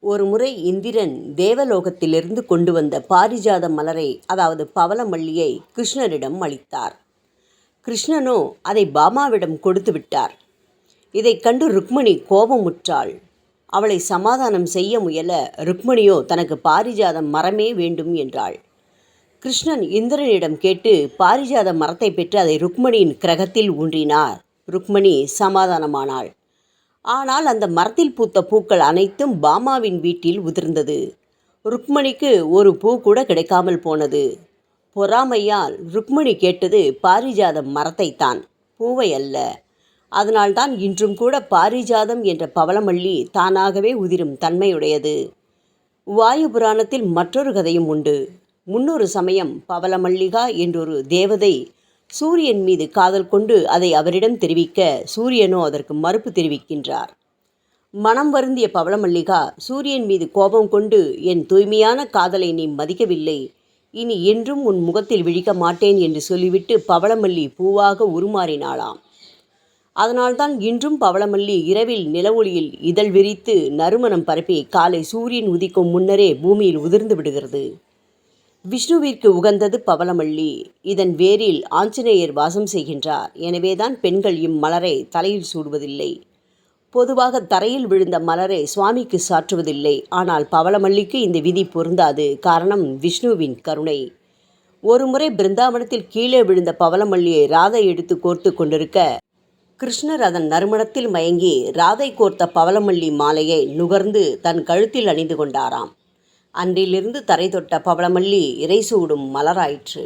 ஒருமுறை இந்திரன் தேவலோகத்திலிருந்து கொண்டு வந்த பாரிஜாத மலரை, அதாவது பவளமல்லியை கிருஷ்ணரிடம் அளித்தார். கிருஷ்ணனோ அதை பாமாவிடம் கொடுத்து விட்டார். இதைக் கண்டு ருக்மணி கோபமுற்றாள். அவளை சமாதானம் செய்ய முயல ருக்மணியோ தனக்கு பாரிஜாத மரமே வேண்டும் என்றாள். கிருஷ்ணன் இந்திரனிடம் கேட்டு பாரிஜாத மரத்தை பெற்று அதை ருக்மணியின் கிரகத்தில் ஊன்றினார். ருக்மணி சமாதானமானாள். ஆனால் அந்த மரத்தில் பூத்த பூக்கள் அனைத்தும் பாமாவின் வீட்டில் உதிர்ந்தது. ருக்மணிக்கு ஒரு பூ கூட கிடைக்காமல் போனது. பொறாமையால் ருக்மணி கேட்டது பாரிஜாத மரத்தைத்தான், பூவை அல்ல. அதனால்தான் இன்றும் கூட பாரிஜாதம் என்ற பவளமல்லி தானாகவே உதிரும் தன்மையுடையது. வாயு புராணத்தில் மற்றொரு கதையும் உண்டு. முன்னொரு சமயம் பவளமல்லிகா என்றொரு தேவதை சூரியன் மீது காதல் கொண்டு அதை அவரிடம் தெரிவிக்க, சூரியனோ அதற்கு மறுப்பு தெரிவிக்கின்றார். மனம் வருந்திய பவளமல்லிகா சூரியன் மீது கோபம் கொண்டு, என் தூய்மையான காதலை நீ மதிக்கவில்லை, இனி என்றும் உன் முகத்தில் விழிக்க மாட்டேன் என்று சொல்லிவிட்டு பவளமல்லி பூவாக உருமாறினாளாம். அதனால்தான் இன்றும் பவளமல்லி இரவில் நிலவொளியில் இதழ் விரித்து நறுமணம் பரப்பி காலை சூரியன் உதிக்கும் முன்னரே பூமியில் உதிர்ந்து விடுகிறது. விஷ்ணுவிற்கு உகந்தது பவளமல்லி. இதன் வேரில் ஆஞ்சநேயர் வாசம் செய்கின்றார். எனவேதான் பெண்கள் இம்மலரை தலையில் சூடுவதில்லை. பொதுவாக தரையில் விழுந்த மலரை சுவாமிக்கு சாற்றுவதில்லை. ஆனால் பவளமல்லிக்கு இந்த விதி பொருந்தாது. காரணம் விஷ்ணுவின் கருணை. ஒருமுறை பிருந்தாவனத்தில் கீழே விழுந்த பவளமல்லியை ராதை எடுத்து கோர்த்து கொண்டிருக்க, கிருஷ்ணர் அதன் நறுமணத்தில் மயங்கி ராதை கோர்த்த பவளமல்லி மாலையை நுகர்ந்து தன் கழுத்தில் அணிந்து கொண்டாராம். அன்றிலிருந்து தரை தொட்ட பவளமல்லி இறை சூடும் மலராயிற்று.